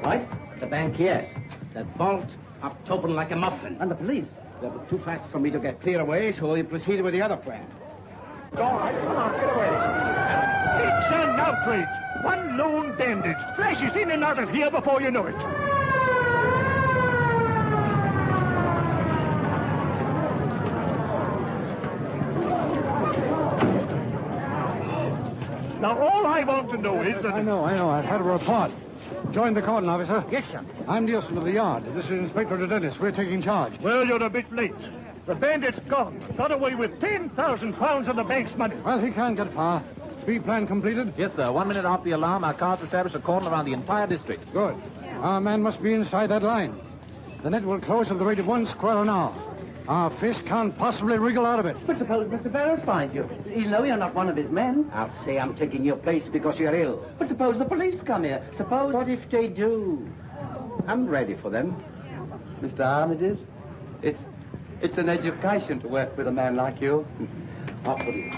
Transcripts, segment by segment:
What? The bank, yes. That vault popped open like a muffin. And the police? They were too fast for me to get clear away, so we proceeded with the other plan. It's all right. Come on, get away. It's an outrage. One lone bandit flashes in and out of here before you know it. Now, all I want to know is that... I know. I've had a report. Join the cordon, officer. Yes, sir. I'm Nielsen of the yard. This is Inspector Dennis. We're taking charge. Well, you're a bit late. The bandit's gone. Got away with 10,000 pounds of the bank's money. Well, he can't get far. Pre-plan completed? Yes, sir. 1 minute off the alarm, our cars establish a cordon around the entire district. Good. Our man must be inside that line. The net will close at the rate of 1 square an hour. Our fish can't possibly wriggle out of it. But suppose Mr. Barrows finds you. He'll know you're not one of his men. I'll say I'm taking your place because you're ill. But suppose the police come here. Suppose... What if they do? I'm ready for them. Mr. Armitage, it's an education to work with a man like you. Off with you.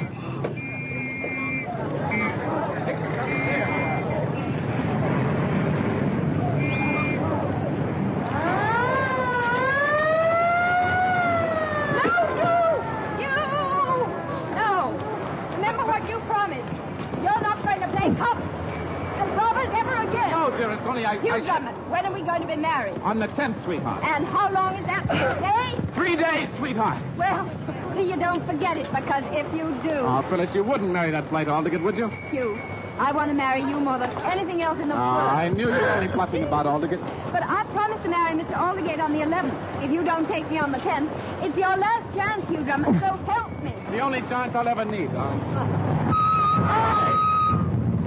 Dearest, only Hugh Drummond, when are we going to be married? On the 10th, sweetheart. And how long is that? 3 days? 3 days, sweetheart. Well, you don't forget it, because if you do... Oh, Phyllis, you wouldn't marry that blight Aldicott, would you? Hugh, I want to marry you more than anything else in the world. I knew you were only bluffing about Aldicott. But I promised to marry Mr. Aldicott on the 11th. If you don't take me on the 10th, it's your last chance, Hugh Drummond, so help me. The only chance I'll ever need,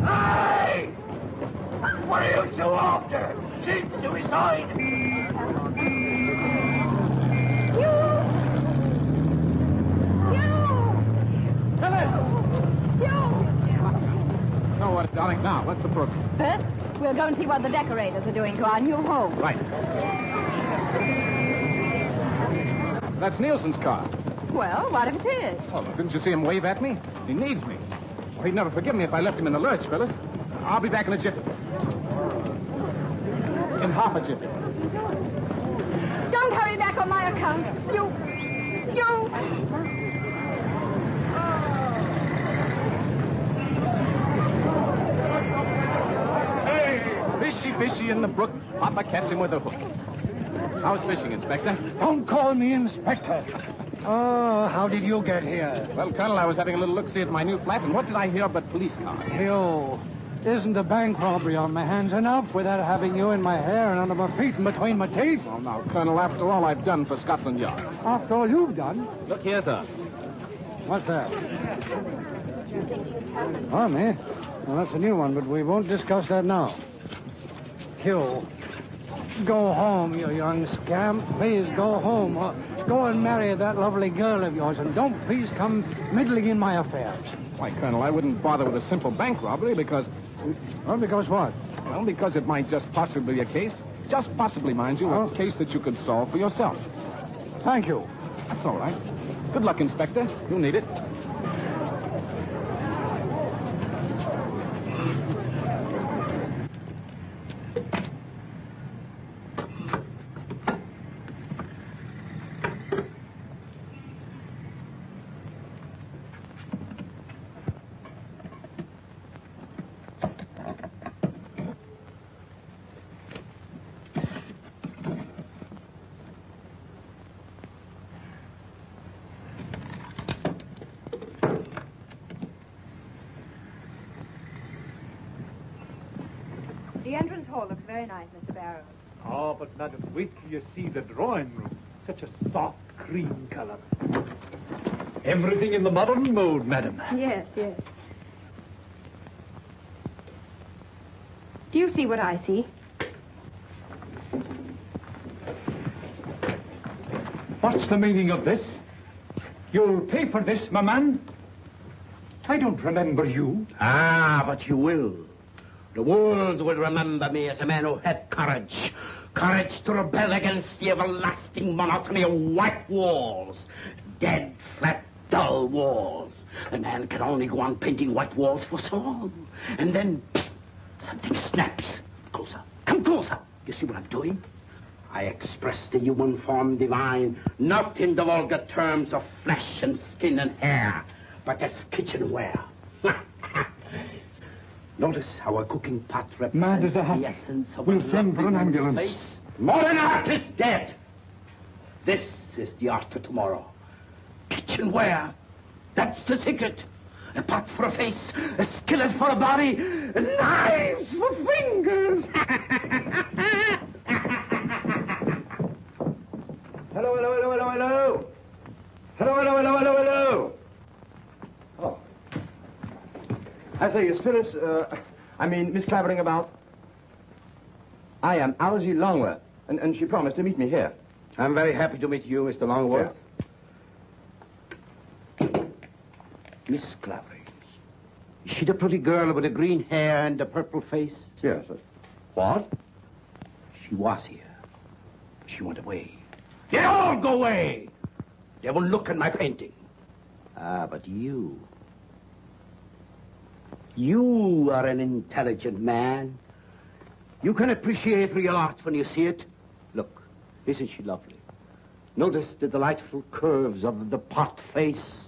Hey! What are you two after? Cheap suicide? No, what, darling, now, what's the program? First, we'll go and see what the decorators are doing to our new home. Right. That's Nielsen's car. Well, what if it is? Oh, didn't you see him wave at me? He needs me. Well, he'd never forgive me if I left him in the lurch, Phyllis. I'll be back in a jiffy. In half a jiffy. Don't hurry back on my account. You... Fishy, fishy in the brook. Papa catch him with a hook. How's fishing, Inspector? Don't call me Inspector. Oh, how did you get here? Well, Colonel, I was having a little look-see at my new flat, and what did I hear but police cars? You. Isn't a bank robbery on my hands enough without having you in my hair and under my feet and between my teeth? Oh, now, Colonel, after all I've done for Scotland Yard. After all you've done? Look here, sir. What's that? Army? Well, that's a new one, but we won't discuss that now. Hugh, go home, you young scamp. Please go home. Go and marry that lovely girl of yours, and don't please come meddling in my affairs. Why, Colonel, I wouldn't bother with a simple bank robbery because... Well, because what? Well, because it might just possibly be a case, just possibly, mind you, a case that you could solve for yourself. Thank you. That's all right. Good luck, Inspector. You'll need it. The entrance hall looks very nice, Mr. Barrows. Oh, but madam, wait till you see the drawing room. Such a soft cream color. Everything in the modern mode, madam. Yes. Do you see what I see? What's the meaning of this? You'll pay for this, my man? I don't remember you. Ah, but you will. The world will remember me as a man who had courage. Courage to rebel against the everlasting monotony of white walls. Dead, flat, dull walls. A man can only go on painting white walls for so long. And then, psst, something snaps. Closer. Come closer. You see what I'm doing? I express the human form divine, not in the vulgar terms of flesh and skin and hair, but as kitchenware. Notice how a cooking pot represents Mad as a hat. the essence of We'll a send for an lovely ambulance. face. Modern art is dead. This is the art of tomorrow. Kitchenware. That's the secret. A pot for a face, a skillet for a body, knives for fingers. Hello, hello, hello, hello, hello. Hello, hello, hello, hello, hello. Oh. I say, is Phyllis, Miss Clavering about? I am Algy Longworth, and she promised to meet me here. I'm very happy to meet you, Mr. Longworth. Miss Clavering. Is she the pretty girl with the green hair and the purple face? Yes. What? She was here. She went away. They all go away. They won't look at my painting. Ah, but you are an intelligent man. You can appreciate real art when you see it. Look, isn't she lovely? Notice the delightful curves of the pot face.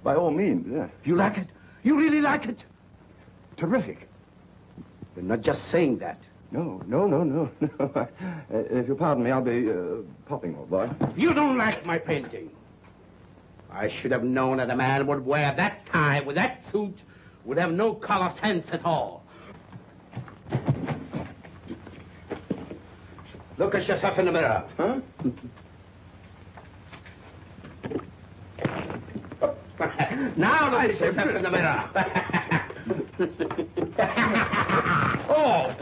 By all means, yeah. You like it? You really like it? Terrific. You're not just saying that. No. If you'll pardon me, I'll be popping, old boy. You don't like my painting. I should have known that a man would wear that tie with that suit would have no color sense at all. Look at yourself in the mirror. Huh? Now look at yourself in the mirror. Oh!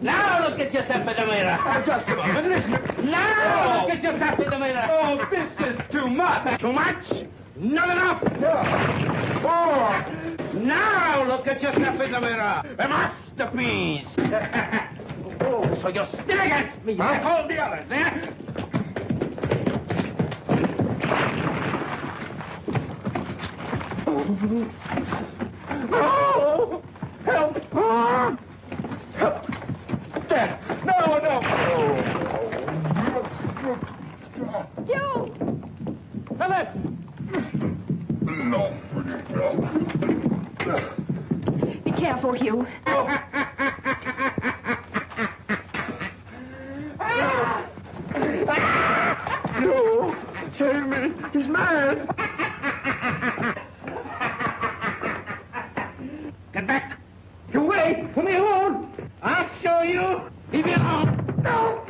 Now look at yourself in the mirror. Just a moment, listen. Now look at yourself in the mirror. Oh, this is too much. Too much? Not enough. Oh. Now look at yourself in the mirror. A masterpiece. Oh, so you're still against me, like all the others, eh? Oh! Help! Help! There! No! You! Phyllis! Be careful, Hugh. You! Save me! He's mad! Get back. You wait. Leave me alone. I'll show you. Leave me alone. No!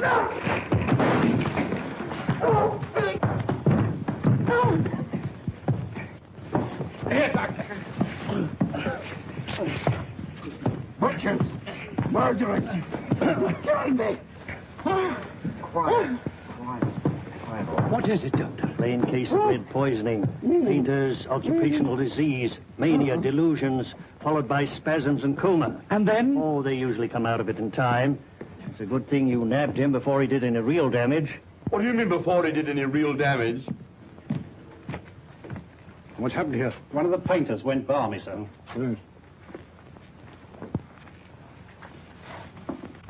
Oh, Phyllis! Oh, Here, Doctor. Butchers! Murderers! Killing me! Quiet. What is it, Doctor? Plain case of lead poisoning. Painter's occupational disease, mania, delusions, followed by spasms and coma. And then? Oh, they usually come out of it in time. It's a good thing you nabbed him before he did any real damage. What do you mean before he did any real damage? What's happened here? One of the painters went balmy, sir.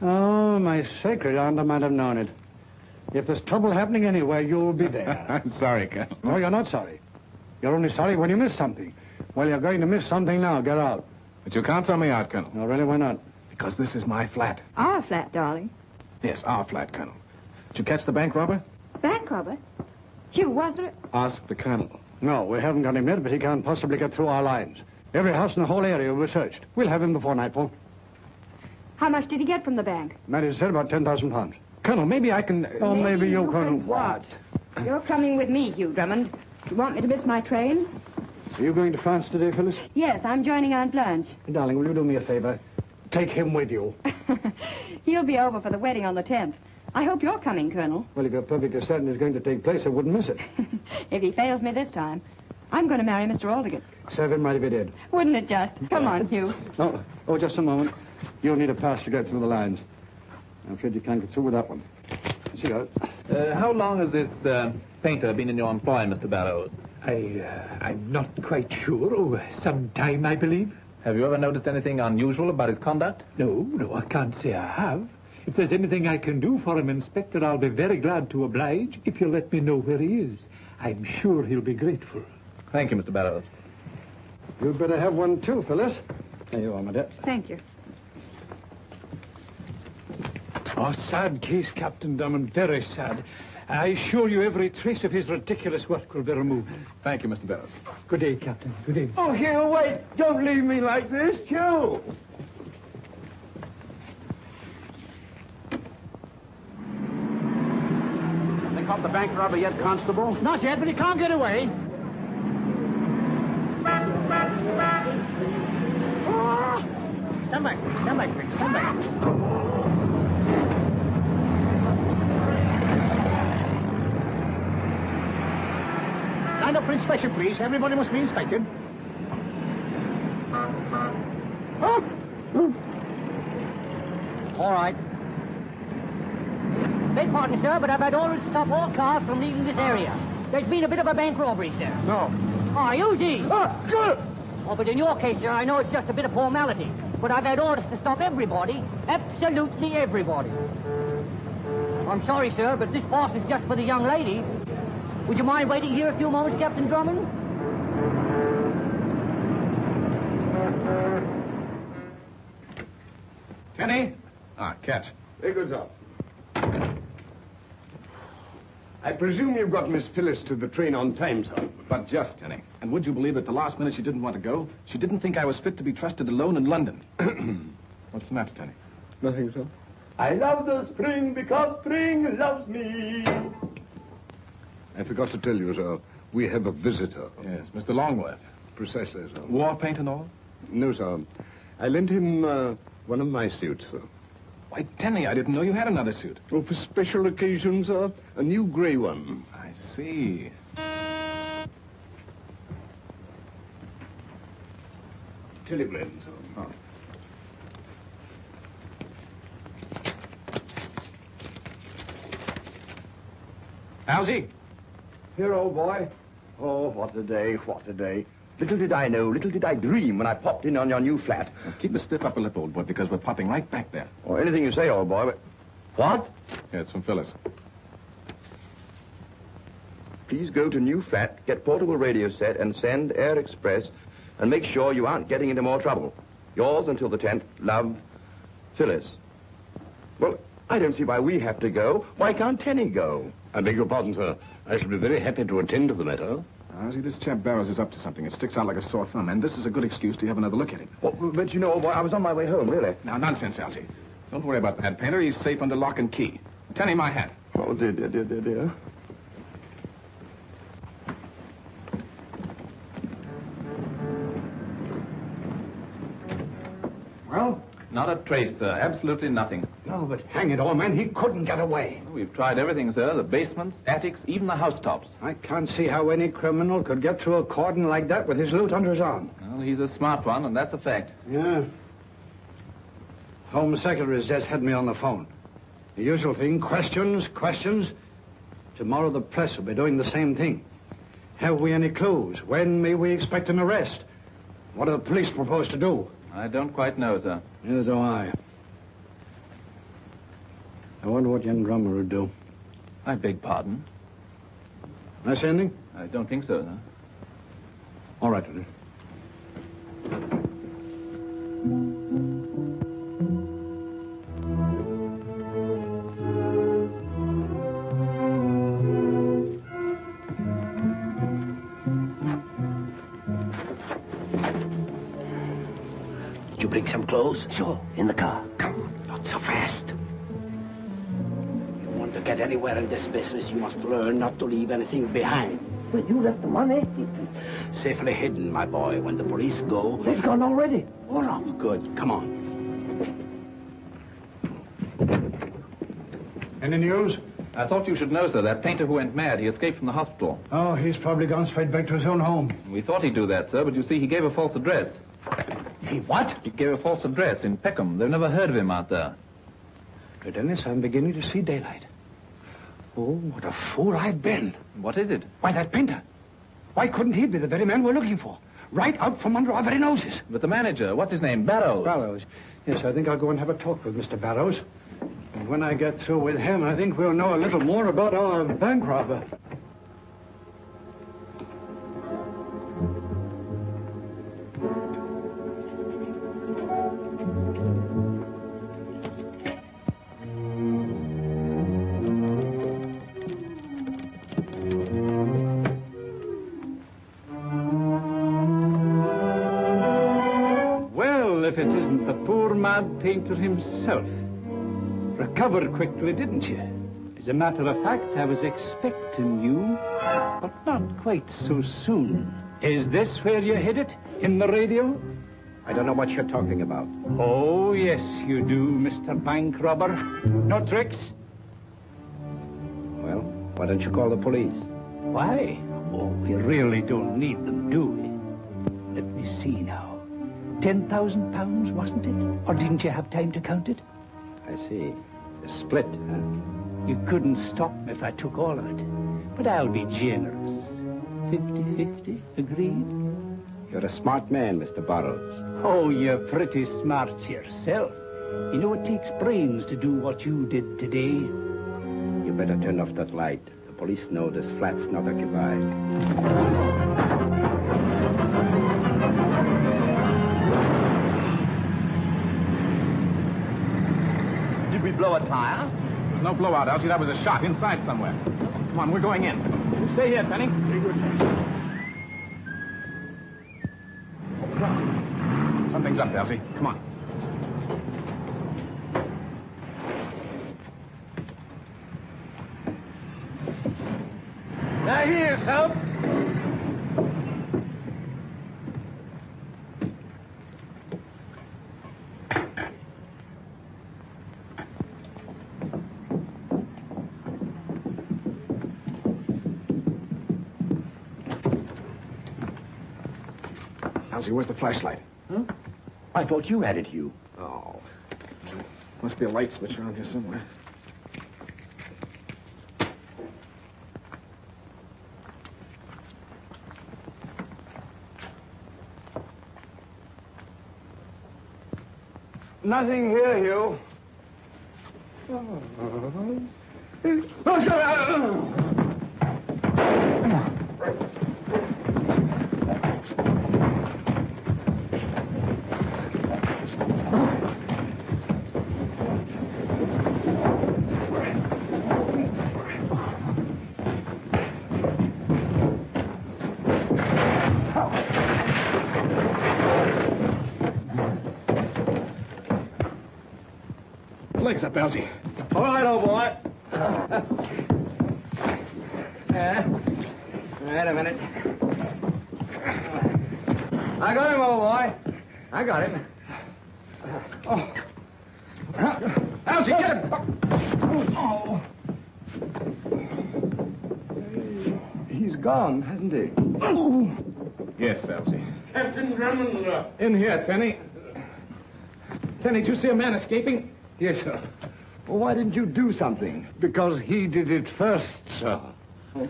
Oh, my sacred aunt, I might have known it. If there's trouble happening anywhere, you'll be there. I'm sorry, Colonel. No, you're not sorry. You're only sorry when you miss something. Well, you're going to miss something now. Get out. But you can't throw me out, Colonel, No, really, why not? because this is my flat. our flat, darling. Yes, our flat, Colonel. Did you catch the bank robber? Bank robber? Hugh, was it? Ask the Colonel. No, we haven't got him yet, but he can't possibly get through our lines. Every house in the whole area will be searched. We'll have him before nightfall. How much did he get from the bank? Mary said about 10,000 pounds. Colonel, maybe I can... Oh, maybe you can can... what? You're coming with me, Hugh Drummond. You want me to miss my train? Are you going to France today, Phyllis? Yes, I'm joining Aunt Blanche. Darling, will you do me a favor? Take him with you. He'll be over for the wedding on the 10th. I hope you're coming, Colonel. Well, if you're perfectly certain it's going to take place, I wouldn't miss it. If he fails me this time, I'm going to marry Mr. Aldgate. Serve him right if he did. Wouldn't it just? Come on, Hugh. Oh, just a moment. You'll need a pass to get through the lines. I'm afraid you can't get through with that one. See you. How long has this painter been in your employ, Mr. Barrows? I'm not quite sure. Oh, some time, I believe. Have you ever noticed anything unusual about his conduct? No, I can't say I have. If there's anything I can do for him, Inspector, I'll be very glad to oblige if you'll let me know where he is. I'm sure he'll be grateful. Thank you, Mr. Barrows. You'd better have one too, Phyllis. There you are, my dear. Thank you. Oh, sad case, Captain Drummond, very sad. I assure you every trace of his ridiculous work will be removed. Thank you, Mr. Barrows. Good day, Captain. Good day. Oh, Hugh, wait. Don't leave me like this, Hugh. They caught the bank robber yet, Constable? Not yet, but he can't get away. Stand back, Rick, stand back. Line up for inspection, please. Everybody must be inspected. All right. Beg pardon, sir, but I've had orders to stop all cars from leaving this area. There's been a bit of a bank robbery, sir. No. Ah, easy. Good. Oh, but in your case, sir, I know it's just a bit of formality. But I've had orders to stop everybody. Absolutely everybody. I'm sorry, sir, but this pass is just for the young lady. Would you mind waiting here a few moments, Captain Drummond? Tenny? Ah, catch. Very good, sir. I presume you've got Miss Phyllis to the train on time, sir. But just, Tenny. And would you believe at the last minute she didn't want to go? She didn't think I was fit to be trusted alone in London. What's the matter, Tenny? Nothing, sir. I love the spring because spring loves me. I forgot to tell you, sir, we have a visitor. Yes, Mr. Longworth. Precisely, sir. War paint and all? No, sir. I lent him one of my suits, sir. Why, Tenny, I didn't know you had another suit. Oh, for special occasions, sir. A new grey one. I see. Telegram, sir. Oh. Algy? Here, old boy. Oh, what a day, what a day. Little did I know, little did I dream when I popped in on your new flat. Now, keep a stiff upper lip, old boy, because we're popping right back there. Or anything you say, old boy, but... What? Yeah, it's from Phyllis. Please go to new flat, get portable radio set, and send Air Express, and make sure you aren't getting into more trouble. Yours until the 10th, love, Phyllis. Well, I don't see why we have to go. Why can't Tenny go? I beg your pardon, sir. I shall be very happy to attend to the matter. See, this chap Barrows is up to something. It sticks out like a sore thumb, and this is a good excuse to have another look at him. Well, but you know, old boy, I was on my way home, really. Now, nonsense, Algy. Don't worry about that painter. He's safe under lock and key. Tenny, my hat. Oh, dear. Well? Not a trace, sir. Absolutely nothing. No, but hang it all, man, he couldn't get away. We've tried everything, sir. The basements, attics, even the housetops. I can't see how any criminal could get through a cordon like that with his loot under his arm. Well, he's a smart one, and that's a fact. Yeah. Home Secretary's just had me on the phone. The usual thing, questions. Tomorrow the press will be doing the same thing. Have we any clues? When may we expect an arrest? What do the police propose to do? I don't quite know, sir. Neither do I. I wonder what young Drummer would do. I beg pardon. Can I say anything? I don't think so, sir. All right, then. Did you bring some clothes? Sure, in the car. Come on, not so fast. You want to get anywhere in this business, you must learn not to leave anything behind. But you left the money. Safely hidden, my boy. When the police go... They've gone already. All right, good. Come on. Any news? I thought you should know, sir. That painter who went mad, he escaped from the hospital. Oh, he's probably gone straight back to his own home. We thought he'd do that, sir, but you see, he gave a false address. He what? He gave a false address in Peckham. They've never heard of him out there. Dennis, I'm beginning to see daylight. Oh, what a fool I've been. What is it? Why, that painter. Why couldn't he be the very man we're looking for? Right out from under our very noses. But the manager, what's his name? Barrows. Barrows. Yes, I think I'll go and have a talk with Mr. Barrows. And when I get through with him, I think we'll know a little more about our bank robber. If it isn't the poor mad painter himself. Recovered quickly, didn't you? As a matter of fact, I was expecting you, but not quite so soon. Is this where you hid it? In the radio? I don't know what you're talking about. Oh, yes, you do, Mr. Bank Robber. No tricks? Well, why don't you call the police? Why? Oh, we really don't need them, do we? Let me see now. £10,000, wasn't it? Or didn't you have time to count it? I see. A split, huh? You couldn't stop me if I took all of it. But I'll be generous. 50-50, agreed? You're a smart man, Mr. Barrows. Oh, you're pretty smart yourself. You know it takes brains to do what you did today. You better turn off that light. The police know this flat's not occupied. Did we blow a tire? There's no blowout, Elsie. That was a shot inside somewhere. Come on, we're going in. You stay here, Tenny. Very good. Something's up, Elsie. Come on. Now here, Soap. Elsie, where's the flashlight? Huh? I thought you had it, Hugh. Oh. Must be a light switch around here somewhere. Nothing here, Hugh. Legs up, Elsie. All right, old boy. Wait a minute. I got him, old boy. I got him. Oh. Elsie, get him! Oh. He's gone, hasn't he? Yes, Elsie. Captain Drummond. In here, Tenny. Tenny, did you see a man escaping? Yes, sir. Well, why didn't you do something? Because he did it first, sir. Well,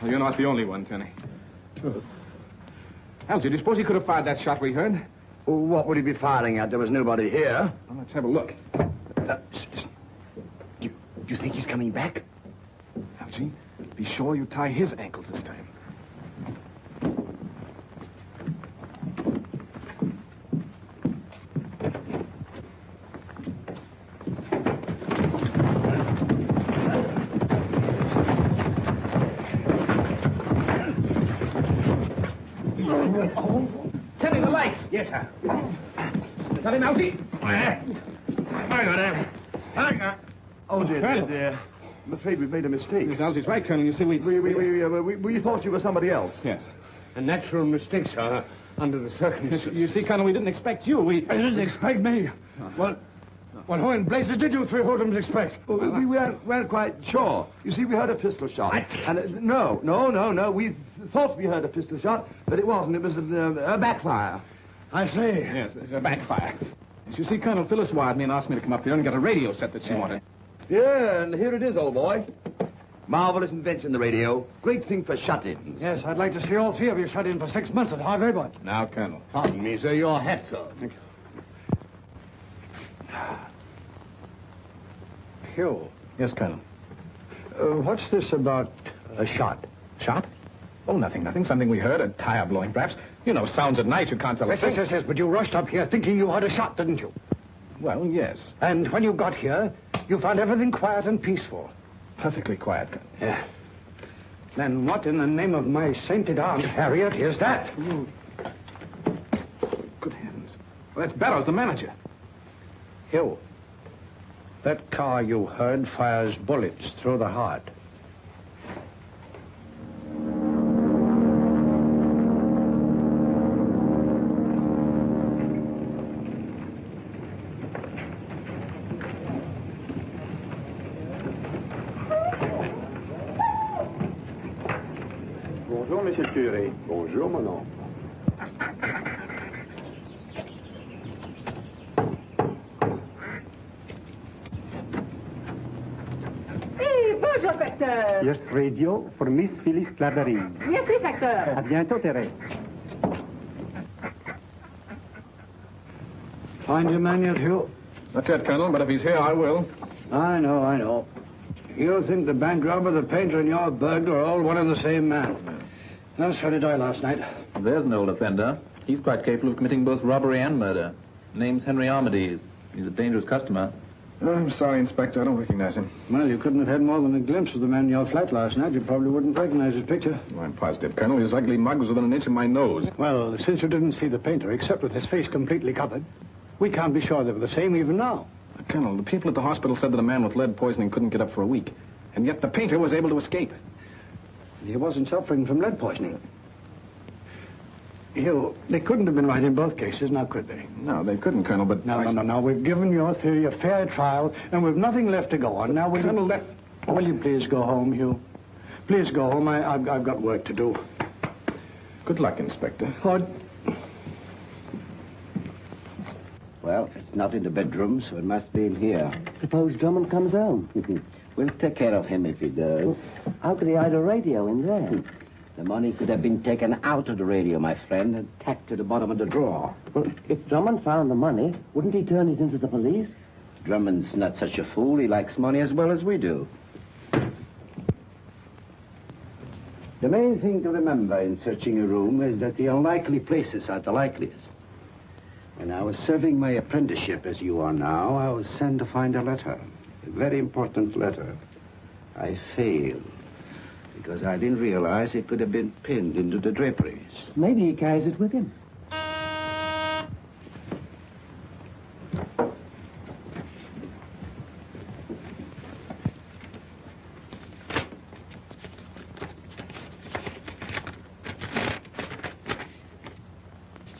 you're not the only one, Tenny. Elsie, do you suppose he could have fired that shot we heard? Well, what would he be firing at? There was nobody here. Well, let's have a look. Listen. Do you think he's coming back? Elsie, be sure you tie his ankles this time. Tenny, the lights! Yes, sir. Is that him, Elsie? I got him. Oh, dear. I'm afraid we've made a mistake. Yes, Elsie's right, Colonel. You see, we thought you were somebody else. Yes. A natural mistake, sir, under the circumstances. You see, Colonel, we didn't expect you. I didn't expect me. Well, who in blazes did you three hoodlums expect? Well, we weren't quite sure. You see, we heard a pistol shot. And no. We thought we heard a pistol shot, but it wasn't. It was a backfire. I see. Yes, it's a backfire. As you see, Colonel Phyllis wired me and asked me to come up here and get a radio set that she wanted. Yeah, and here it is, old boy. Marvelous invention, the radio. Great thing for shut-ins. Yes, I'd like to see all three of you shut in for 6 months at hard labor. Now, Colonel. Pardon me, sir. Your hat, sir. Thank you. Hugh, Yes, Colonel. what's this about a shot? Shot? Oh, nothing. Something we heard, a tire blowing, perhaps. You know, sounds at night, you can't tell a thing. Yes, but you rushed up here thinking you heard a shot, didn't you? Well, yes. And when you got here, you found everything quiet and peaceful. Perfectly quiet, Colonel. Yeah. Then what in the name of my sainted Aunt Harriet is that? Good heavens. Well, that's Bellows, the manager. Hugh, that car you heard fires bullets through the heart. Bonjour, Monsieur le Curé. Bonjour, mon oncle. Hey, bonjour, Facteur. Yes, radio for Miss Phyllis Clavering. Merci, Facteur. À bientôt, Thérèse. Find your man yet, Hugh? Not yet, Colonel, but if he's here, I will. I know. You think the bank robber, the painter, and your burglar are all one and the same man. Well, so did I last night. There's an old offender. He's quite capable of committing both robbery and murder. Name's Henry Armides. He's a dangerous customer. Oh, I'm sorry, Inspector. I don't recognize him. Well, you couldn't have had more than a glimpse of the man in your flat last night. You probably wouldn't recognize his picture. Well, I'm positive, Colonel. His ugly mug was within an inch of my nose. Well, since you didn't see the painter, except with his face completely covered, we can't be sure they were the same even now. Colonel, the people at the hospital said that a man with lead poisoning couldn't get up for a week. And yet the painter was able to escape. He wasn't suffering from lead poisoning. Hugh, they couldn't have been right in both cases, now could they? No, they couldn't, Colonel, but... No. We've given your theory a fair trial, and we've nothing left to go on. Now, will you please go home, Hugh? Please go home. I've got work to do. Good luck, Inspector. Well, it's not in the bedroom, so it must be in here. Suppose Drummond comes home. We'll take care of him if he does. How could he hide a radio in there? The money could have been taken out of the radio, my friend, and tacked to the bottom of the drawer. Well, if Drummond found the money, wouldn't he turn it into the police? Drummond's not such a fool. He likes money as well as we do. The main thing to remember in searching a room is that the unlikely places are the likeliest. When I was serving my apprenticeship, as you are now, I was sent to find a letter. A very important letter. I failed because I didn't realize it could have been pinned into the draperies. Maybe he carries it with him.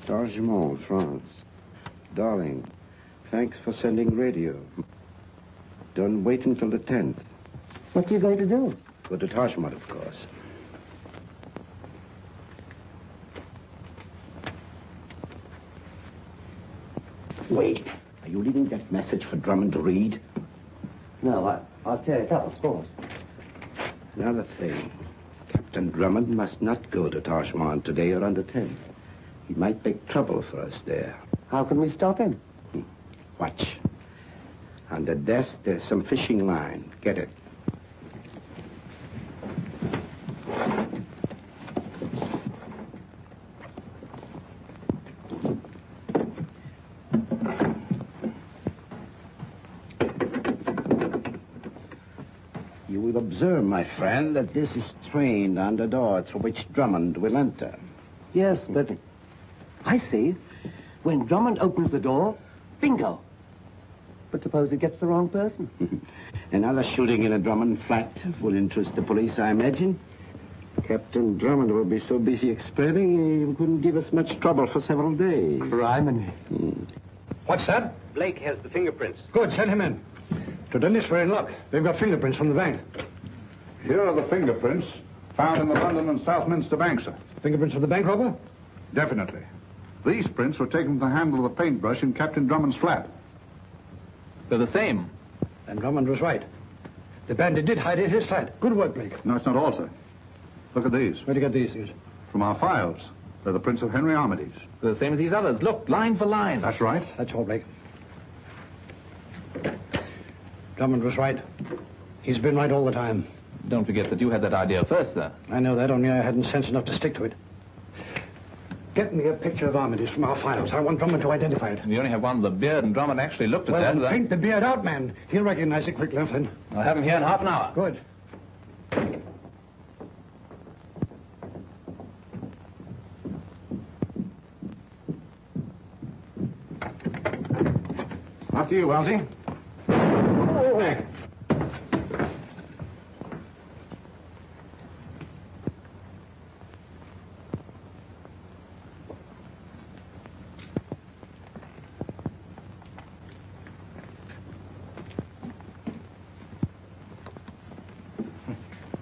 Targemont, France. Darling, thanks for sending radio. Don't wait until the 10th. What are you going to do? Go to Targemont, of course. Wait. Are you leaving that message for Drummond to read? No, I'll tear it up, of course. Another thing. Captain Drummond must not go to Targemont today or on the 10th. He might make trouble for us there. How can we stop him? Watch. On the desk, there's some fishing line. Get it. You will observe, my friend, that this is trained on the door through which Drummond will enter. Yes, but... I see. When Drummond opens the door, bingo. But suppose it gets the wrong person. Another shooting in a Drummond flat will interest the police, I imagine. Captain Drummond will be so busy explaining he couldn't give us much trouble for several days. Blimey. What's that? Blake has the fingerprints. Good, send him in. To Dennis, we're in luck. They've got fingerprints from the bank. Here are the fingerprints found in the London and Southminster bank, sir. Fingerprints of the bank robber? Definitely. These prints were taken from the handle of the paintbrush in Captain Drummond's flat. They're the same. And Drummond was right. The bandit did hide in his flat. Good work, Blake. No, it's not all, sir. Look at these. Where'd you get these things? From our files. They're the prints of Henry Armitage. They're the same as these others. Look, line for line. That's right. That's all, Blake. Drummond was right. He's been right all the time. Don't forget that you had that idea first, sir. I know that, only I hadn't sense enough to stick to it. Get me a picture of Armitage from our files. I want Drummond to identify it. You only have one with a beard, and Drummond actually looked at Well, that. paint the beard out, man. He'll recognize it quickly, Flynn. I'll have him here in half an hour. Good. After you, Wellesley. Oh.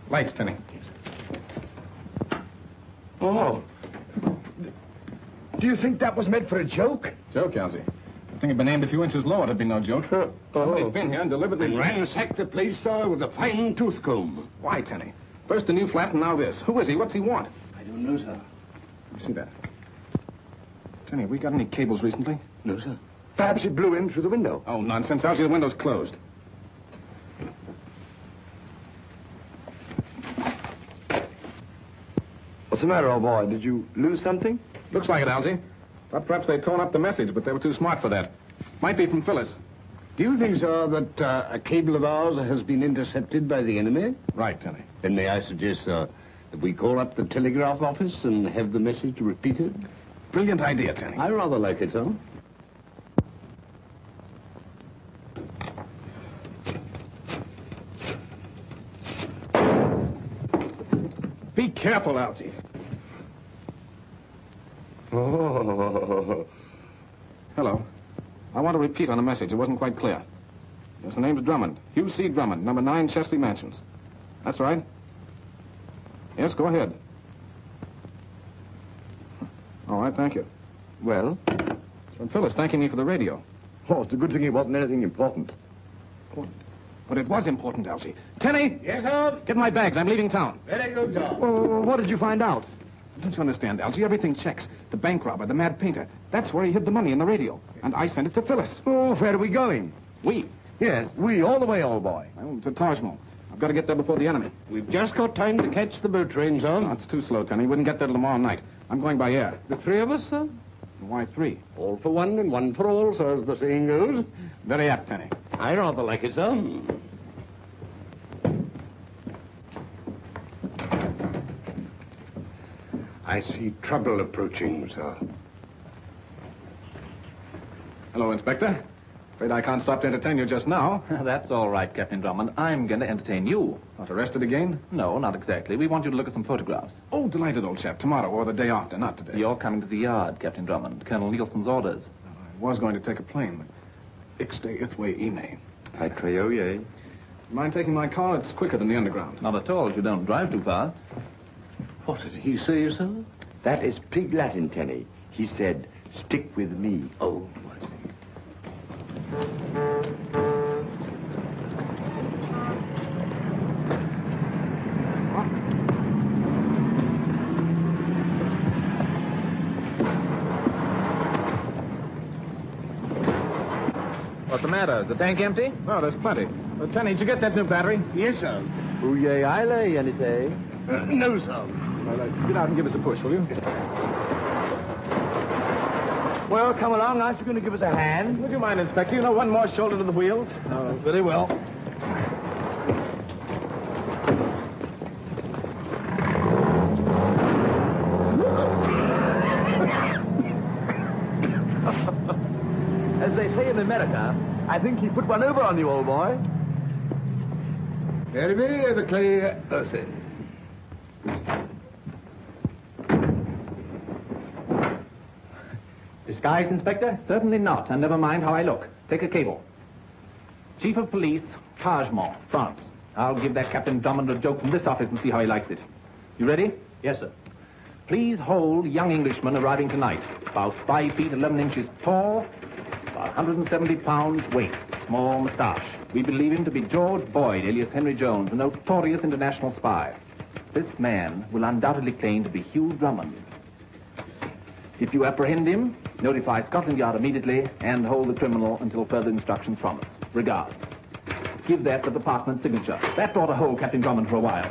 Lights, Tenny. Oh. Do you think that was meant for a joke? Joke, Elsie. If the thing had been aimed a few inches lower, it'd be no joke. Somebody's been here and deliberately ransacked the place, sir, with a fine tooth comb. Why, Tenny? First the new flat and now this. Who is he? What's he want? I don't know, sir. Let me see that. Tenny, have we got any cables recently? No, sir. Perhaps it blew in through the window. Oh, nonsense, Elsie. The window's closed. What's the matter, old boy? Did you lose something? Looks like it, Elsie. Thought perhaps they'd torn up the message, but they were too smart for that. Might be from Phyllis. Do you think, sir, that a cable of ours has been intercepted by the enemy? Right, Tenny. Then may I suggest, sir, that we call up the telegraph office and have the message repeated? Brilliant idea, Tenny. I rather like it, sir. Be careful, Elsie. Oh. Hello. I want to repeat on the message. It wasn't quite clear. Yes, the name's Drummond. Hugh C. Drummond, number 9 Chesley Mansions. That's right. Yes, go ahead. All right, thank you. Well? It's from Phyllis thanking me for the radio. Oh, it's a good thing it wasn't anything important. But it was important, Elsie. Tenny! Yes, sir? Get my bags. I'm leaving town. Very good, sir. Well, what did you find out? Don't you understand, Elsie? Everything checks. The bank robber, the mad painter. That's where he hid the money in the radio. And I sent it to Phyllis. Oh, where are we going? We? Yes, we, all the way, old boy. Well, to Taj Mahal. I've got to get there before the enemy. We've just got time to catch the boat train, sir. No, it's too slow, Tenny. Wouldn't get there till tomorrow night. I'm going by air. The three of us, sir? Why 3? All for one and one for all, sir, as the saying goes. Very apt, Tenny. I rather like it, sir. I see trouble approaching, sir. Hello, Inspector. Afraid I can't stop to entertain you just now. That's all right, Captain Drummond. I'm going to entertain you. Not arrested again? No, not exactly. We want you to look at some photographs. Oh, delighted, old chap. Tomorrow or the day after, not today. You're coming to the yard, Captain Drummond. Colonel Nielsen's orders. I was going to take a plane, but Ixte Ithwe Ime. I Treoye. Mind taking my car? It's quicker than the underground. Not at all, if you don't drive too fast. What did he say, sir? That is pig Latin, Tenny. He said, stick with me. Oh, What's the matter? Is the tank empty? No, there's plenty. Tenny, did you get that new battery? yes, sir. Uye Ile, Yanite. No, sir. Well, get out and give us a push, will you? Well, come along. Aren't you going to give us a hand? Would you mind, Inspector? You know, one more shoulder to the wheel. Oh, very well. As they say in America, I think he put one over on you, old boy. Arrivé avec les Earthen. Disguised, Inspector? Certainly not, and never mind how I look. Take a cable. Chief of Police, Taj Mahal, France. I'll give that Captain Drummond a joke from this office and see how he likes it. You ready? Yes, sir. Please hold young Englishman arriving tonight. About 5 feet 11 inches tall, about 170 pounds weight. small moustache. We believe him to be George Boyd, alias Henry Jones, a notorious international spy. This man will undoubtedly claim to be Hugh Drummond. If you apprehend him, notify Scotland Yard immediately and hold the criminal until further instructions from us. Regards. Give that the department's signature. That ought to hold Captain Drummond for a while.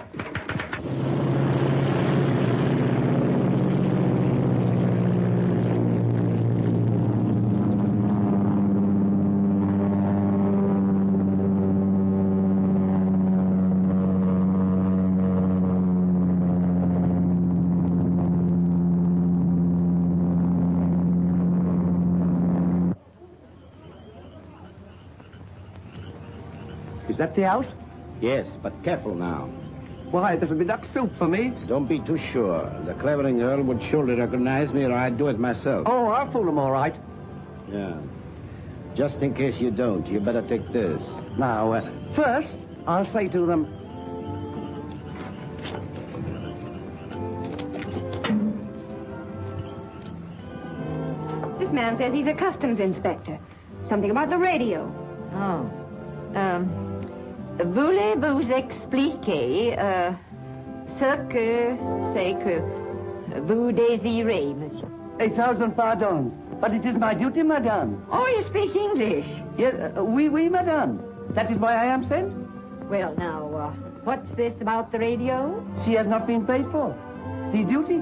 Is that the house? Yes, but careful now. Why, this would be duck soup for me. Don't be too sure. The Clavering girl would surely recognize me, or I'd do it myself. Oh, I'll fool him all right. Yeah. Just in case you don't, you better take this. Now, first, I'll say to them, this man says he's a customs inspector. Something about the radio. Oh. Voulez-vous expliquer ce que c'est que vous désirez, monsieur? 1,000 pardons. But it is my duty, madame. Oh, you speak English? Yes, oui, madame. That is why I am sent. Well, now, what's this about the radio? She has not been paid for. The duty.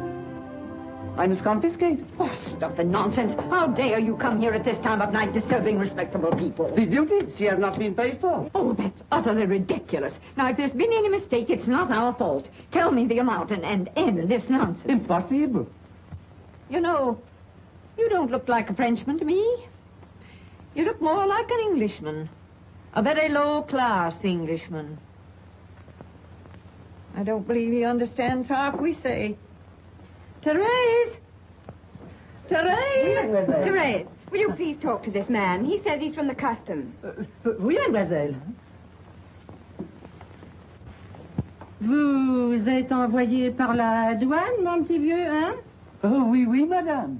I must confiscate. Oh, stuff and nonsense. How dare you come here at this time of night disturbing respectable people? The duty she has not been paid for. Oh, that's utterly ridiculous. Now, if there's been any mistake, it's not our fault. Tell me the amount and end this nonsense. Impossible. You know, you don't look like a Frenchman to me. You look more like an Englishman. A very low-class Englishman. I don't believe he understands half we say. Therese! Therese! Therese, will you please talk to this man? He says he's from the customs. Oui, mademoiselle. Vous êtes envoyé par la douane, mon petit vieux, hein? Oh, oui, madame.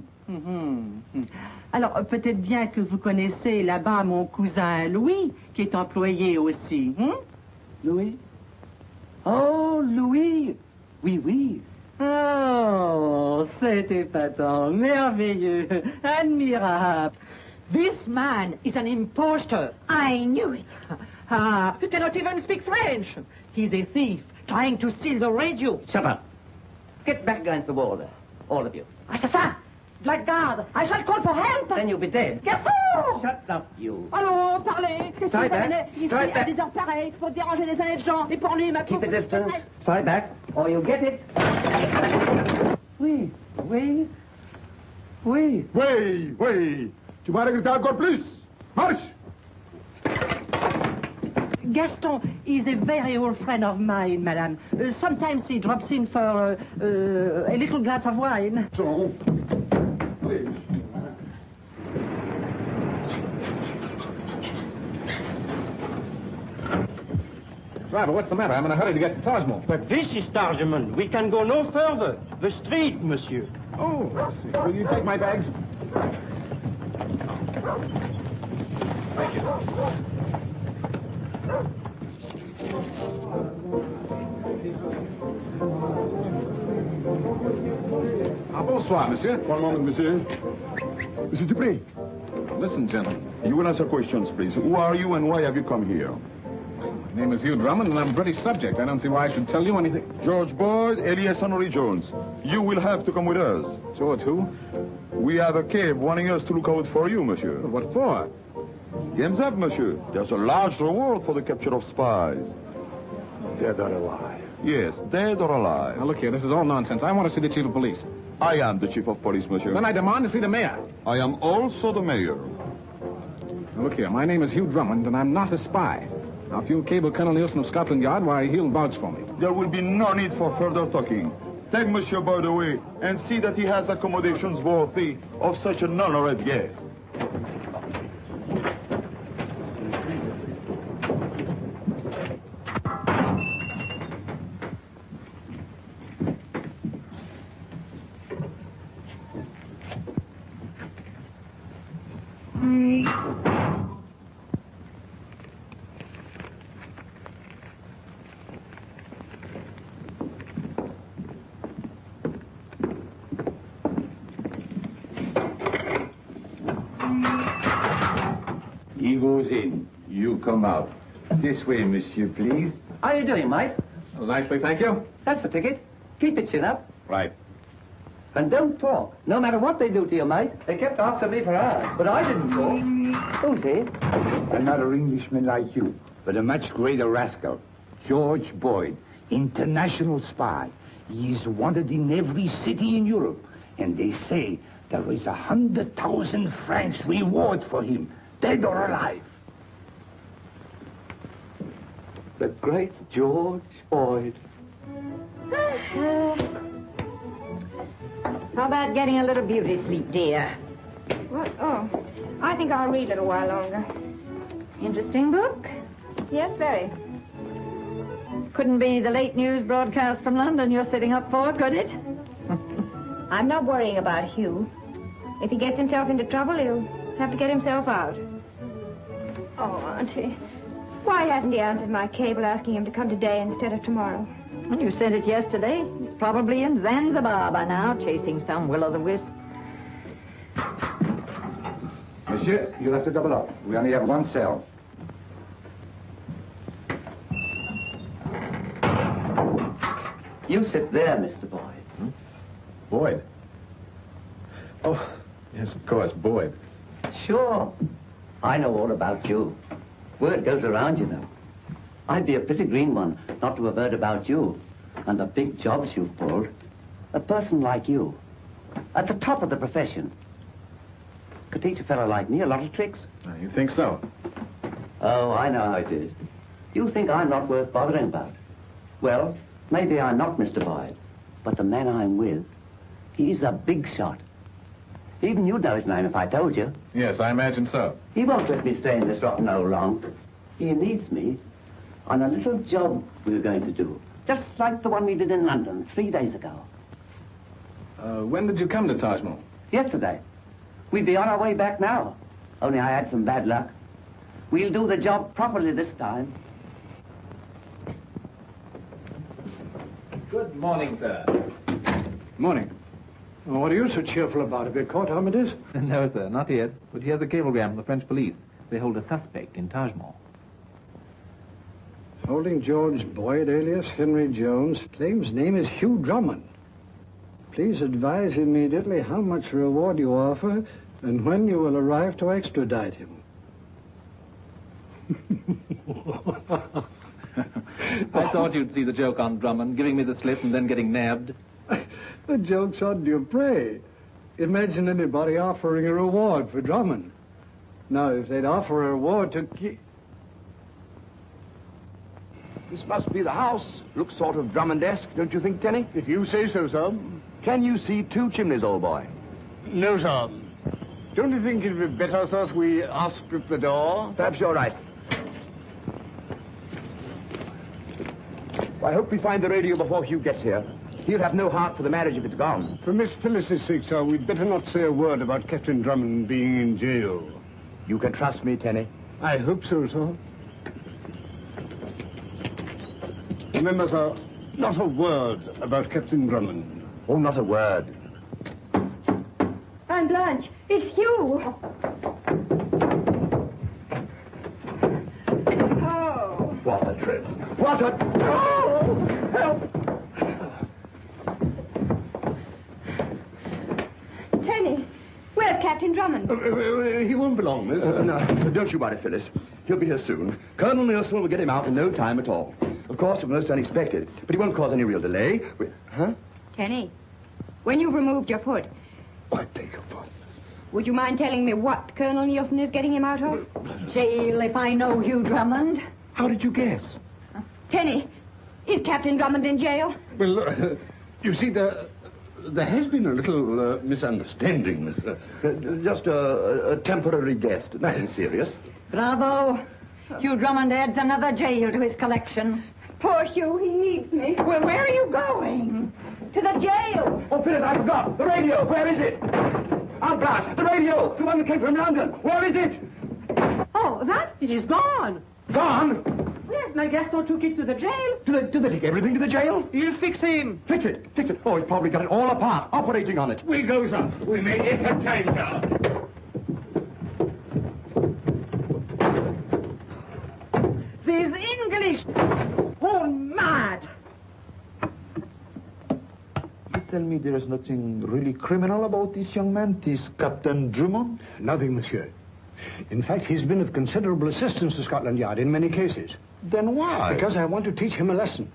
Alors, peut-être bien que vous connaissez là-bas mon cousin Louis, qui est employé aussi, hein? Louis? Oh, Louis. Oui. Oh, c'est épatant, merveilleux, admirable. This man is an impostor. I knew it. He cannot even speak French. He's a thief, trying to steal the radio. Shut up. Get back against the wall there, all of you. Assassin! Blackguard! I shall call for help! Then you'll be dead. Garçon! Shut up, you. Allô, parlez! Qu'est-ce que vous venez ici à des heures pareilles pour déranger des honnêtes gens et pour lui, ma Keep a distance. Fight back, or you'll get it. Oui. Oui. Tu m'as regretté encore plus. Marche! Gaston is a very old friend of mine, madame. Sometimes he drops in for a little glass of wine. So, please. Driver, what's the matter? I'm in a hurry to get to Tajmol. But this is Tarjman. We can go no further. The street, monsieur. Oh, I see. Will you take my bags? Thank you. Bonsoir, monsieur. One moment, monsieur. Monsieur Dupré. Listen, gentlemen. You will answer questions, please. Who are you and why have you come here? My name is Hugh Drummond, and I'm a British subject. I don't see why I should tell you anything. George Boyd, alias Henry Jones. You will have to come with us. George who? We have a cave wanting us to look out for you, monsieur. What for? Game's up, monsieur. There's a large reward for the capture of spies. Dead or alive? Yes, dead or alive. Now, look here, this is all nonsense. I want to see the chief of police. I am the chief of police, monsieur. Then I demand to see the mayor. I am also the mayor. Now, look here, my name is Hugh Drummond, and I'm not a spy. Now, if you'll cable Colonel Nielsen of Scotland Yard, why, he'll vouch for me. There will be no need for further talking. Take Monsieur Boyd away and see that he has accommodations worthy of such an honored guest. goes in, you come out. This way, monsieur, please. How you doing, mate? Nicely, thank you. That's the ticket. Keep it chin up. Right. And don't talk. No matter what they do to you, mate. They kept after me for hours, but I didn't talk. Who's he? Another Englishman like you, but a much greater rascal. George Boyd, international spy. He is wanted in every city in Europe. And they say there is 100,000 francs reward for him, dead or alive. The great George Boyd. How about getting a little beauty sleep, dear? What? Oh, I think I'll read a little while longer. Interesting book? Yes, very. Couldn't be the late news broadcast from London you're sitting up for, could it? I'm not worrying about Hugh. If he gets himself into trouble, he'll have to get himself out. Oh, Auntie, why hasn't he answered my cable asking him to come today instead of tomorrow? When you sent it yesterday, he's probably in Zanzibar by now, chasing some will-o'-the-wisp. Monsieur, you'll have to double up. We only have one cell. You sit there, Mr. Boyd. Boyd? Oh, yes, of course, Boyd. Sure. I know all about you. Word goes around, you know. I'd be a pretty green one not to have heard about you and the big jobs you've pulled. A person like you, at the top of the profession, could teach a fellow like me a lot of tricks. You think so? Oh, I know how it is. You think I'm not worth bothering about. Well, maybe I'm not, Mr. Boyd, but the man I'm with, he's a big shot. Even you'd know his name if I told you. Yes, I imagine so. He won't let me stay in this rotten hole long. He needs me on a little job we were going to do, just like the one we did in London 3 days ago. When did you come to Taj Mahal? Yesterday. We'd be on our way back now, only I had some bad luck. We'll do the job properly this time. Good morning, sir. Morning. Well, what are you so cheerful about? Have you caught Armitage? No, sir, not yet. But here's a cablegram from the French police. They hold a suspect in Taj Mahal. Holding George Boyd, alias Henry Jones, claims name is Hugh Drummond. Please advise immediately how much reward you offer and when you will arrive to extradite him. I thought you'd see the joke on Drummond, giving me the slip and then getting nabbed. The joke's on Dupre. Imagine anybody offering a reward for Drummond. Now, if they'd offer a reward to keep... This must be the house. Looks sort of Drummond-esque, don't you think, Tenny? If you say so, sir. Can you see 2 chimneys, old boy? No, sir. Don't you think it'd be better, sir, if we asked at the door? Perhaps you're right. I hope we find the radio before Hugh gets here. He'll have no heart for the marriage if it's gone. For Miss Phyllis's sake, sir, we'd better not say a word about Captain Drummond being in jail. You can trust me, Tenny. I hope so, sir. Remember, sir, not a word about Captain Drummond. Oh, not a word. Aunt Blanche, it's Hugh. Oh. What a trip. What a... Oh! Help! Tenny, where's Captain Drummond? He won't be long, miss. No, don't you worry, Phyllis. He'll be here soon. Colonel Nielsen will get him out in no time at all. Of course, it was most unexpected, but he won't cause any real delay. Huh? Tenny, when you've removed your foot, I beg your pardon. would you mind telling me what Colonel Nielsen is getting him out of? Jail, if I know Hugh Drummond. How did you guess? Tenny, is Captain Drummond in jail? Well, you see, there has been a little misunderstanding, miss. Just a temporary guest, nothing serious. Bravo. Hugh Drummond adds another jail to his collection. Poor Hugh, he needs me. Well, where are you going? To the jail. Oh, Phyllis, I forgot. The radio, where is it? Aunt Blanche, the radio, the one that came from London. Where is it? Oh, that? It is gone. Gone? Yes, my Gaston took it to the jail. Do they take everything to the jail? He'll fix him. Fix it, fix it. Oh, he's probably got it all apart, operating on it. We go, sir. We may entertain, sir. These English... Oh, mad! You tell me there is nothing really criminal about this young man, this Captain Drummond? Nothing, monsieur. In fact, he's been of considerable assistance to Scotland Yard in many cases. Then why? Because I want to teach him a lesson.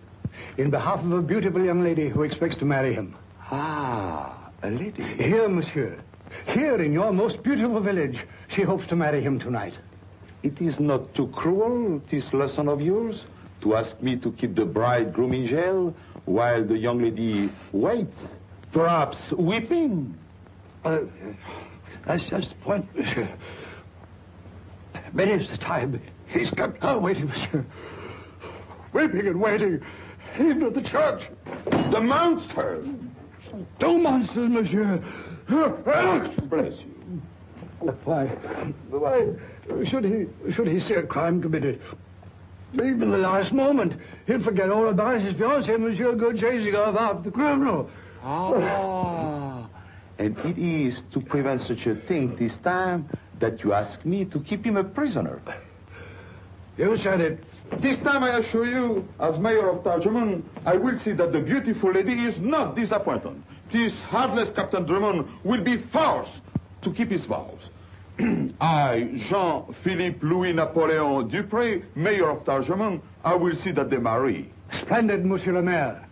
In behalf of a beautiful young lady who expects to marry him. Ah, a lady. Here, monsieur. Here, in your most beautiful village, she hopes to marry him tonight. It is not too cruel, this lesson of yours, to ask me to keep the bridegroom in jail while the young lady waits, perhaps weeping. That's just the point, monsieur. Many is the time he's kept her waiting, monsieur. Weeping and waiting, even at the church. The monster! 2 monsters, monsieur. Bless you. Why should he see a crime committed? Even the last moment, he'll forget all about his fiancée, monsieur, go chasing off after the criminal. Ah, and it is to prevent such a thing this time that you ask me to keep him a prisoner. You said it. This time, I assure you, as mayor of Tarjman, I will see that the beautiful lady is not disappointed. This heartless Captain Drummond will be forced to keep his vows. I, Jean-Philippe Louis Napoleon Dupré, mayor of Tarjman, I will see that they marry. Splendid, monsieur le maire.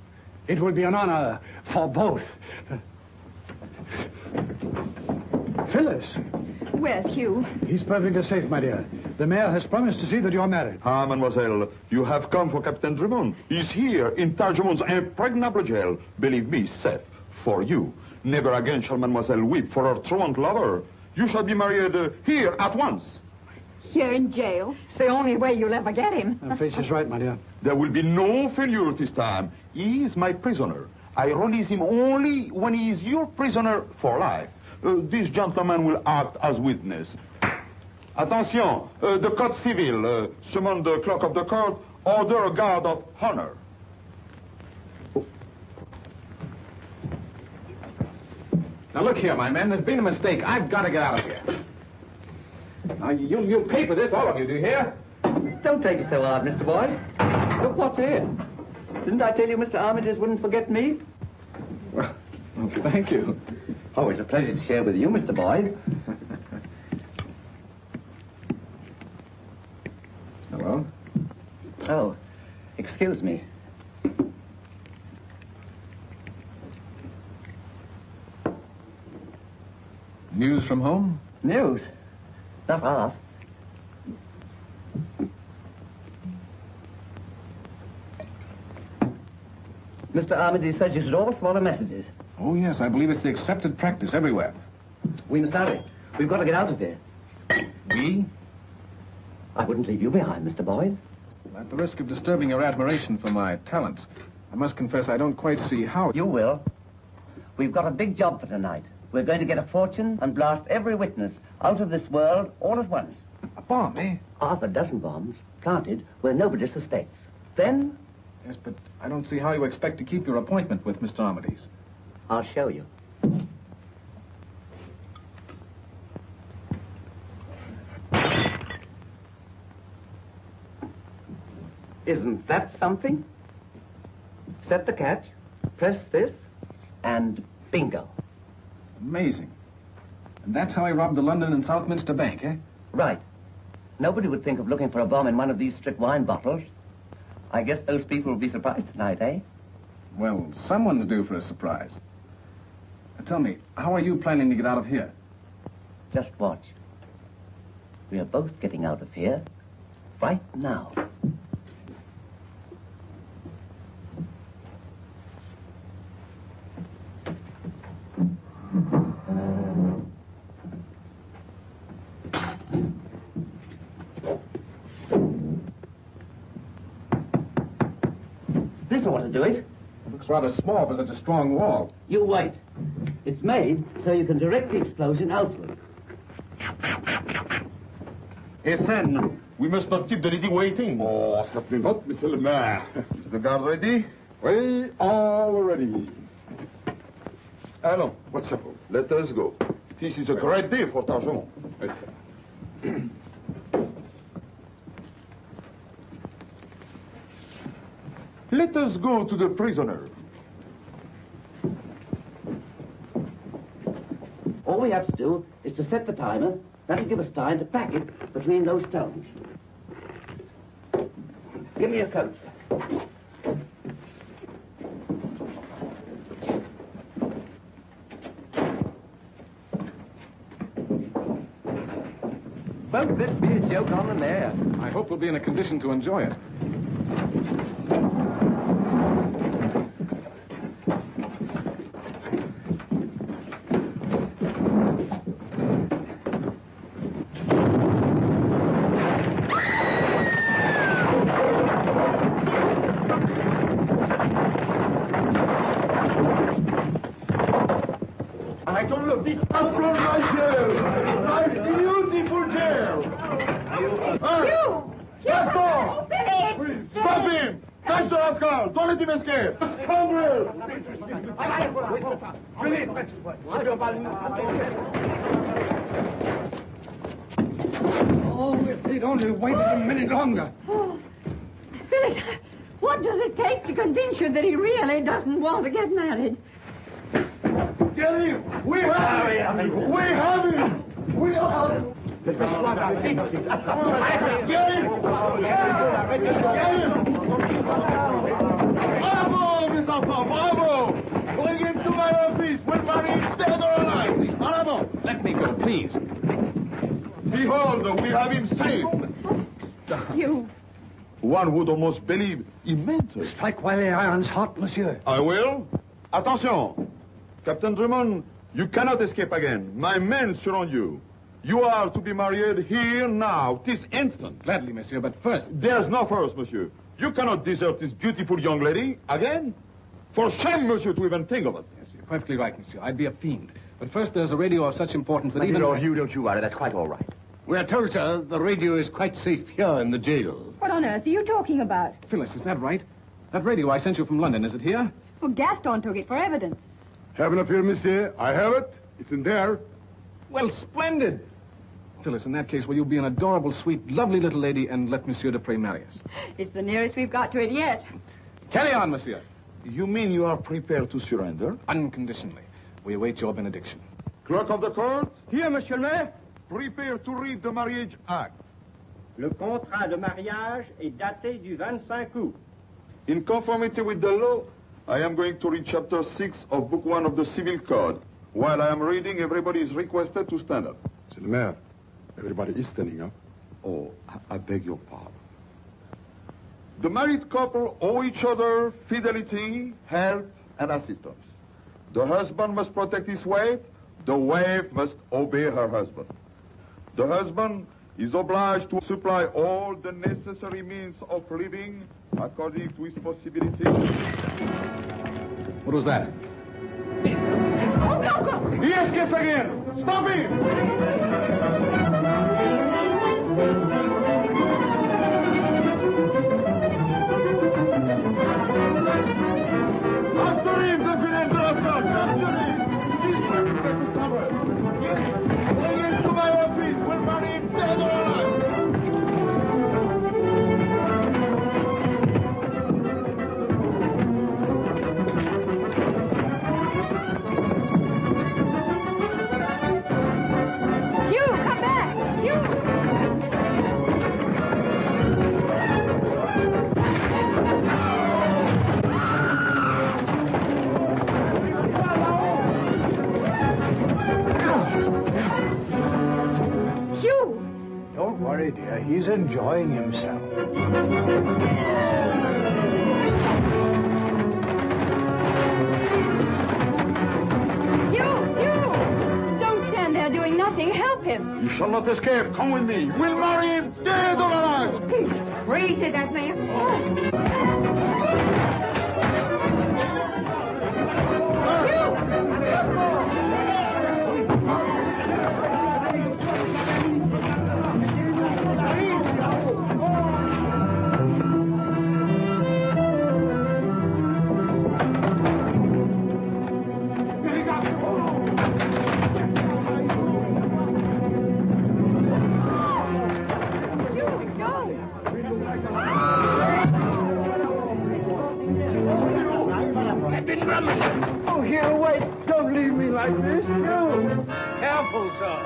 It will be an honor for both. Phyllis. Where's Hugh? He's perfectly safe, my dear. The mayor has promised to see that you're married. Ah, mademoiselle, you have come for Captain Drummond. He's here in Tarjman's impregnable jail. Believe me, safe for you. Never again shall mademoiselle weep for her truant lover. You shall be married here at once. Here in jail? It's the only way you'll ever get him. Fitz is right, my dear. There will be no failure this time. He is my prisoner. I release him only when he is your prisoner for life. This gentleman will act as witness. Attention, the Code Civil, summon the clerk of the court, order a guard of honor. Now look here, my man, there's been a mistake. I've got to get out of here. Now, you'll pay for this, all of you, do you hear? Don't take it so hard, Mr. Boyd. Look what's here. Didn't I tell you Mr. Armitage wouldn't forget me? Well, thank you. Oh, it's a pleasure to share with you, Mr. Boyd. Hello? Oh, excuse me. News from home? News? Not half. Mr. Armitage says you should all swallow messages. Oh, yes, I believe it's the accepted practice everywhere. We must hurry. We've got to get out of here. We? I wouldn't leave you behind, Mr. Boyd. At the risk of disturbing your admiration for my talents, I must confess I don't quite see how... You will. We've got a big job for tonight. We're going to get a fortune and blast every witness out of this world all at once. A bomb, eh? Half a dozen bombs planted where nobody suspects. Then... Yes, but I don't see how you expect to keep your appointment with Mr. Armitage. I'll show you. Isn't that something? Set the catch, press this, and bingo. Amazing. And that's how he robbed the London and Southminster Bank, eh? Right. Nobody would think of looking for a bomb in one of these strict wine bottles. I guess those people will be surprised tonight, eh? Well, someone's due for a surprise. Now, tell me, how are you planning to get out of here? Just watch. We are both getting out of here right now. This ought to do it. It looks rather small for such a strong wall. You wait. It's made so you can direct the explosion outward. Etienne, we must not keep the lady waiting. Oh, certainly not, Monsieur le Maire. Is the guard ready? We all ready. Allons, what's up? Let us go. This is a great day for Tarjman. Yes, sir. Let us go to the prisoner. All we have to do is to set the timer. That'll give us time to pack it between those stones. Give me a coat, sir. Won't this be a joke on the mayor? I hope we'll be in a condition to enjoy it. I don't love this. Upload my jail! My beautiful jail! You! Gaston! Stop him! Catch the rascal! Don't let him escape! Scoundrel! Oh, if they'd only waited a minute longer. Oh, Phyllis, what does it take to convince you that he really doesn't want to get married? Get him! We have him! We have him! We have him! Get him! Bravo, Miss Alpha! Bravo! Bring him to my office! We'll marry him dead or alive! Bravo! Let me go, please. Behold, we have him safe! You... One would almost believe he meant it. Strike while the iron's hot, monsieur. I will. Attention! Captain Drummond, you cannot escape again. My men surround you. You are to be married here, now, this instant. Gladly, monsieur, but first... There's no first, monsieur. You cannot desert this beautiful young lady again. For shame, monsieur, to even think of it. Yes, you're perfectly right, monsieur. I'd be a fiend. But first, there's a radio of such importance that even... You don't you worry. That's quite all right. We're told, sir, the radio is quite safe here in the jail. What on earth are you talking about? Phyllis, is that right? That radio I sent you from London, is it here? Well, Gaston took it for evidence. Have no fear, monsieur. I have it. It's in there. Well, splendid. Phyllis, in that case, will you be an adorable, sweet, lovely little lady and let Monsieur Dupre marry us? It's the nearest we've got to it yet. Carry on, monsieur. You mean you are prepared to surrender? Unconditionally. We await your benediction. Clerk of the court, Here, monsieur le maire. prepare to read the marriage act. Le contrat de mariage est daté du 25 août. In conformity with the law, I am going to read chapter 6 of book 1 of the Civil Code. While I am reading, everybody is requested to stand up. Monsieur le maire, everybody is standing up. Oh, I beg your pardon. The married couple owe each other fidelity, help, and assistance. The husband must protect his wife. The wife must obey her husband. The husband is obliged to supply all the necessary means of living according to his possibilities. What was that? Oh, no, go! He escapes again! Stop him! After him, the villain rascal! Capture him! He's working to cover. Bring him to my office! We'll marry him dead or alive! You, come back! You! Hugh! Don't worry, dear. He's enjoying himself. You! Don't stand there doing nothing. Help him. You shall not escape. Come with me. We'll marry him dead or alive. He's crazy, that man. Oh. You, go! Drummond! Oh, Hugh, wait. Don't leave me like this, Hugh. Careful, sir.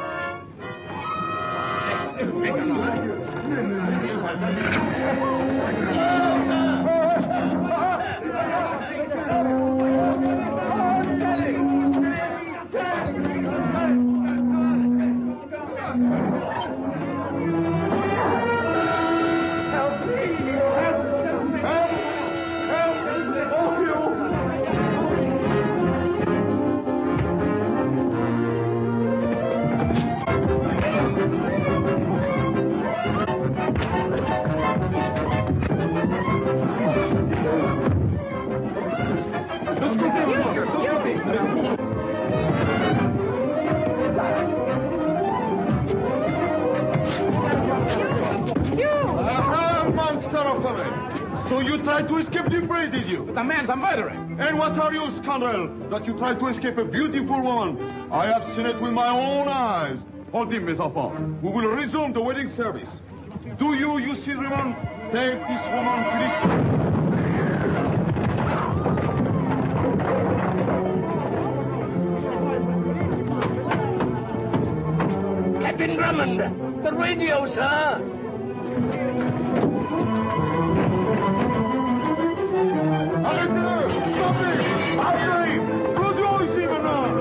So you tried to escape the fray, did you? The man's a murderer. And what are you, scoundrel, that you tried to escape a beautiful woman? I have seen it with my own eyes. Hold him, mes enfants. We will resume the wedding service. Do you see Drummond? Take this woman to this... Captain Drummond, the radio, sir. Arrêtez-le! Stoppez! After him! Closons ici maintenant!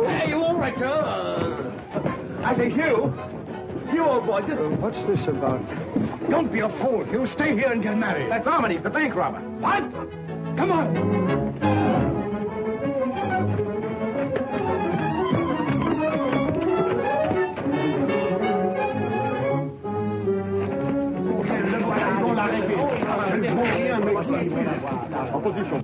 Hey, you all right, sir? I say, Hugh. Hugh, old boy, what's this about? Don't be a fool, Hugh. Stay here and get married. That's Armitage, the bank robber. What? Come on.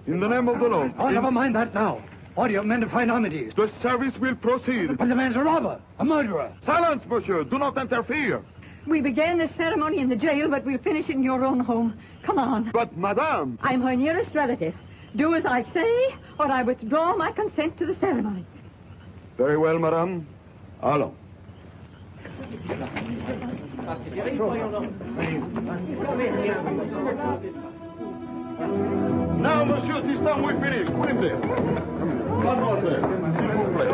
In the name of the law. Oh, never mind that now. Order your men to find Armitage. The service will proceed. But the man's a robber, a murderer. Silence, monsieur. Do not interfere. We began this ceremony in the jail, but we'll finish it in your own home. Come on. But, madame... I'm her nearest relative. Do as I say, or I withdraw my consent to the ceremony. Very well, madame. Allons. Now, monsieur, this time we finish. Put him there. Mademoiselle, s'il vous plaît.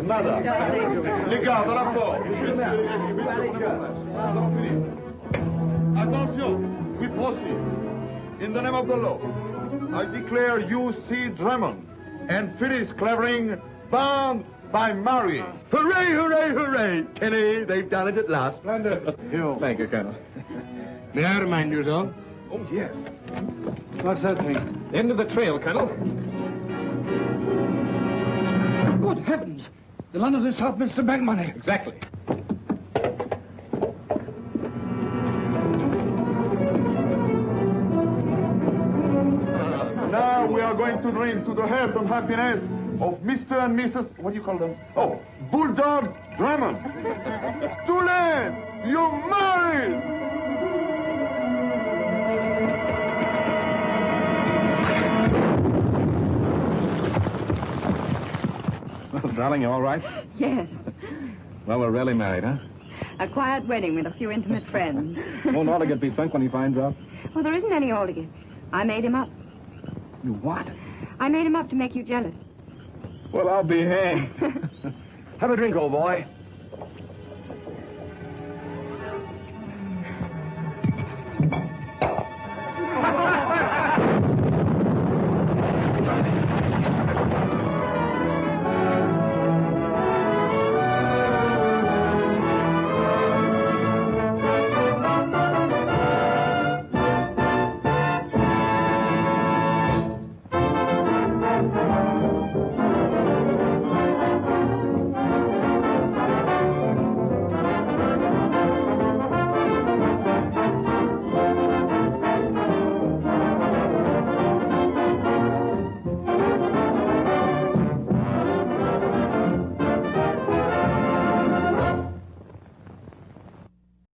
Madame. Les gardes, à la porte. Attention, we proceed. In the name of the law, I declare you C. Drummond and Phyllis Clavering bound by marriage. Hooray, hooray, hooray! Kenny, they've done it at last. Splendid. Thank you, Colonel. May I remind you, though? Oh, yes. What's that thing? End of the trail, Colonel. Good heavens! The London and Southminster Bank money. Exactly. Now we are going to drink to the health and happiness of Mr. and Mrs. What do you call them? Oh, Bulldog Drummond. Tulane, you're married! Well, darling, you all right? Yes. Well, we're really married, huh? A quiet wedding with a few intimate friends. Won't Aldergate be sunk when he finds out? Well, there isn't any Aldergate. I made him up. You what? I made him up to make you jealous. Well, I'll be hanged. Have a drink, old boy.